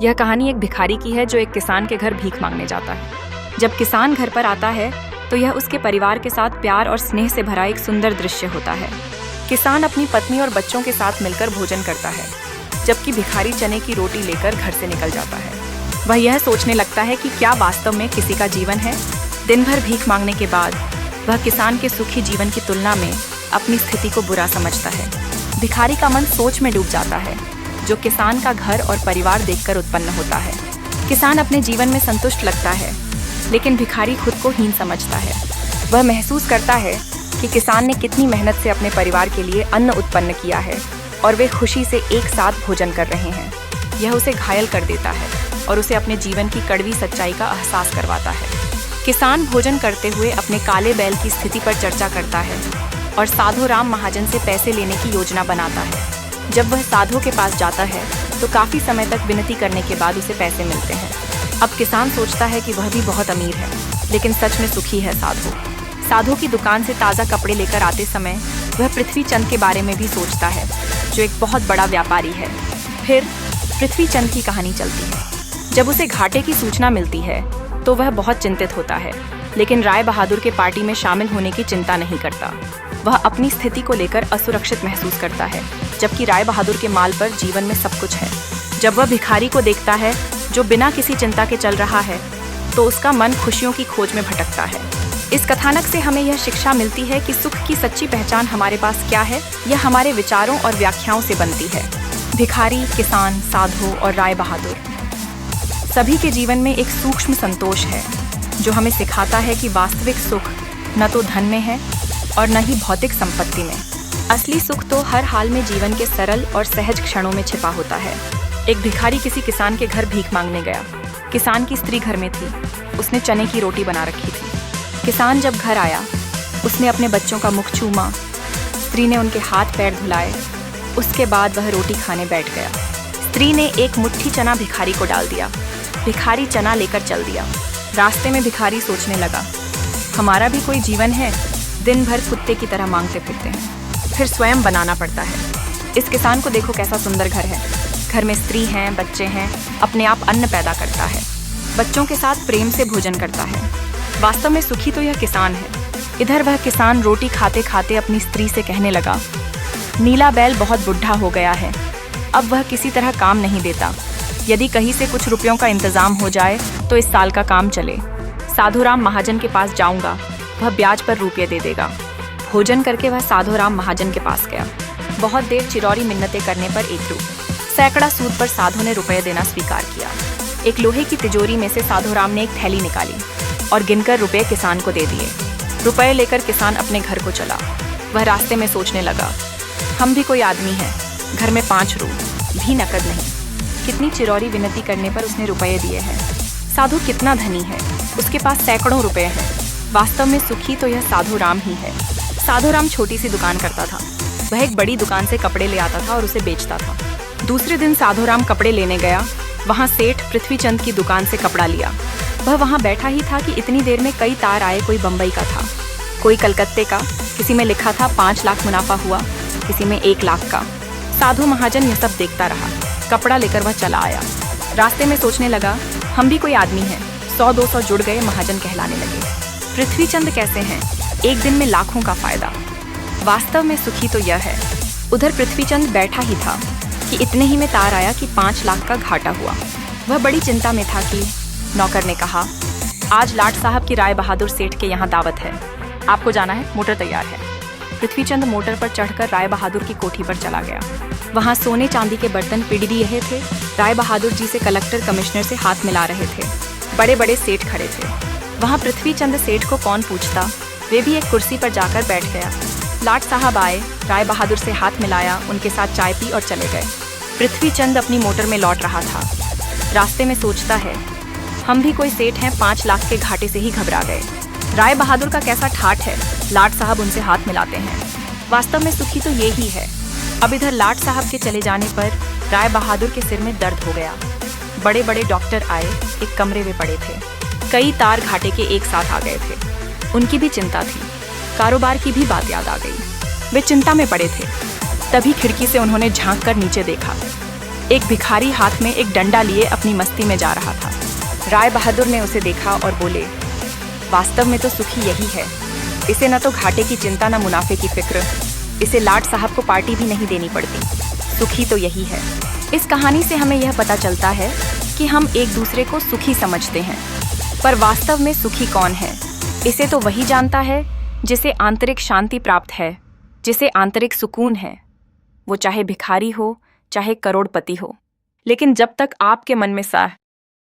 यह कहानी एक भिखारी की है जो एक किसान के घर भीख मांगने जाता है। जब किसान घर पर आता है तो यह उसके परिवार के साथ प्यार और स्नेह से भरा एक सुंदर दृश्य होता है। किसान अपनी पत्नी और बच्चों के साथ मिलकर भोजन करता है, जबकि भिखारी चने की रोटी लेकर घर से निकल जाता है। वह यह सोचने लगता है कि क्या वास्तव में किसी का जीवन है। दिन भर भीख मांगने के बाद वह किसान के सुखी जीवन की तुलना में अपनी स्थिति को बुरा समझता है। भिखारी का मन सोच में डूब जाता है, जो किसान का घर और परिवार देखकर उत्पन्न होता है। किसान अपने जीवन में संतुष्ट लगता है, लेकिन भिखारी खुद को हीन समझता है। वह महसूस करता है कि किसान ने कितनी मेहनत से अपने परिवार के लिए अन्न उत्पन्न किया है और वे खुशी से एक साथ भोजन कर रहे हैं। यह उसे घायल कर देता है और उसे अपने जीवन की कड़वी सच्चाई का एहसास करवाता है। किसान भोजन करते हुए अपने काले बैल की स्थिति पर चर्चा करता है और साधु राम महाजन से पैसे लेने की योजना बनाता है। जब वह साधु के पास जाता है तो काफ़ी समय तक विनती करने के बाद उसे पैसे मिलते हैं। अब किसान सोचता है कि वह भी बहुत अमीर है, लेकिन सच में सुखी है साधु की दुकान से ताज़ा कपड़े लेकर आते समय वह पृथ्वी चंद के बारे में भी सोचता है, जो एक बहुत बड़ा व्यापारी है। फिर पृथ्वी चंद की कहानी चलती है। जब उसे घाटे की सूचना मिलती है तो वह बहुत चिंतित होता है, लेकिन राय बहादुर के पार्टी में शामिल होने की चिंता नहीं करता। वह अपनी स्थिति को लेकर असुरक्षित महसूस करता है, जबकि राय बहादुर के माल पर जीवन में सब कुछ है। जब वह भिखारी को देखता है जो बिना किसी चिंता के चल रहा है, तो उसका मन खुशियों की खोज में भटकता है। इस कथानक से हमें यह शिक्षा मिलती है कि सुख की सच्ची पहचान हमारे पास क्या है, यह हमारे विचारों और व्याख्याओं से बनती है। भिखारी, किसान, साधु और राय बहादुर सभी के जीवन में एक सूक्ष्म संतोष है, जो हमें सिखाता है कि वास्तविक सुख न तो धन में है और न ही भौतिक संपत्ति में। असली सुख तो हर हाल में जीवन के सरल और सहज क्षणों में छिपा होता है। एक भिखारी किसी किसान के घर भीख मांगने गया। किसान की स्त्री घर में थी। उसने चने की रोटी बना रखी थी। किसान जब घर आया, उसने अपने बच्चों का मुख चूमा। स्त्री ने उनके हाथ पैर धुलाए। उसके बाद वह रोटी खाने बैठ गया। स्त्री ने एक मुट्ठी चना भिखारी को डाल दिया। भिखारी चना लेकर चल दिया। रास्ते में भिखारी सोचने लगा, हमारा भी कोई जीवन है। दिन भर कुत्ते की तरह मांगते फिरते हैं, फिर स्वयं बनाना पड़ता है। इस किसान को देखो कैसा सुंदर घर है। घर में स्त्री हैं, बच्चे हैं, अपने आप अन्न पैदा करता है, बच्चों के साथ प्रेम से भोजन करता है। वास्तव में सुखी तो यह किसान है। इधर वह किसान रोटी खाते खाते अपनी स्त्री से कहने लगा, नीला बैल बहुत बुढ़ा हो गया है, अब वह किसी तरह काम नहीं देता। यदि कहीं से कुछ रुपयों का इंतजाम हो जाए तो इस साल का काम चले। साधु राम महाजन के पास जाऊंगा, वह ब्याज पर रुपये दे देगा। भोजन करके वह साधु राम महाजन के पास गया। बहुत देर चिरौरी मिन्नतें करने पर एकरूप। सैकड़ा सूद पर साधु ने रुपये देना स्वीकार किया। एक लोहे की तिजोरी में से साधु राम ने एक थैली निकाली और गिनकर रुपये किसान को दे दिए। रुपये लेकर किसान अपने घर को चला। वह रास्ते में सोचने लगा, हम भी कोई आदमी हैं, घर में 5 रू भी नकद नहीं। कितनी चिरौरी विनती करने पर उसने रुपये दिए हैं। साधु कितना धनी है, उसके पास सैकड़ों रुपये हैं। वास्तव में सुखी तो यह साधु राम ही है। साधु राम छोटी सी दुकान करता था। वह एक बड़ी दुकान से कपड़े ले आता था और उसे बेचता था। दूसरे दिन साधु राम कपड़े लेने गया। वहाँ सेठ पृथ्वी चंद की दुकान से कपड़ा लिया। वह वहाँ बैठा ही था कि इतनी देर में कई तार आए। कोई बम्बई का था, कोई कलकत्ते का। किसी में लिखा था 5 लाख मुनाफा हुआ, किसी में 1 लाख का। साधु महाजन यह सब देखता रहा। कपड़ा लेकर वह चला आया। रास्ते में सोचने लगा, हम भी कोई आदमी हैं। 100-200 जुड़ गए, महाजन कहलाने लगे। पृथ्वी चंद कैसे हैं, एक दिन में लाखों का फायदा। वास्तव में सुखी तो यह है। उधर पृथ्वी चंद बैठा ही था कि इतने ही में तार आया कि 5 लाख का घाटा हुआ। वह बड़ी चिंता में था कि नौकर ने कहा, आज लाट साहब की राय बहादुर सेठ के यहाँ दावत है, आपको जाना है, मोटर तैयार है। पृथ्वी चंद मोटर पर चढ़कर राय बहादुर की कोठी पर चला गया। वहाँ सोने चांदी के बर्तन पिड़ी रहे थे। राय बहादुर जी से कलेक्टर कमिश्नर से हाथ मिला रहे थे। बड़े बड़े सेठ खड़े थे। वहाँ पृथ्वी चंद सेठ को कौन पूछता, वे भी एक कुर्सी पर जाकर बैठ गया। लाट साहब आए, राय बहादुर से हाथ मिलाया, उनके साथ चाय पी और चले गए। पृथ्वी चंद अपनी मोटर में लौट रहा था। रास्ते में सोचता है, हम भी कोई सेठ हैं, 5 लाख के घाटे से ही घबरा गए। राय बहादुर का कैसा ठाठ है, लाट साहब उनसे हाथ मिलाते हैं। वास्तव में सुखी तो ये ही है। अब इधर लाट साहब के चले जाने पर राय बहादुर के सिर में दर्द हो गया। बड़े बड़े डॉक्टर आए, एक कमरे में पड़े थे। कई तार घाटे के एक साथ आ गए थे। उनकी भी चिंता थी। कारोबार की भी बात याद आ गई। वे चिंता में पड़े थे। तभी खिड़की से उन्होंने झांक कर नीचे देखा। एक भिखारी हाथ में एक डंडा लिए अपनी मस्ती में जा रहा था। राय बहादुर ने उसे देखा और बोले, वास्तव में तो सुखी यही है। इसे न तो घाटे की चिंता न मुनाफे की फिक्र, इसे लाट साहब को पार्टी भी नहीं देनी पड़ती। सुखी तो यही है। इस कहानी से हमें यह पता चलता है कि हम एक दूसरे को सुखी समझते हैं, पर वास्तव में सुखी कौन है? इसे तो वही जानता है जिसे आंतरिक शांति प्राप्त है, जिसे आंतरिक सुकून है। वो चाहे भिखारी हो, चाहे करोड़पति हो, लेकिन जब तक आपके मन में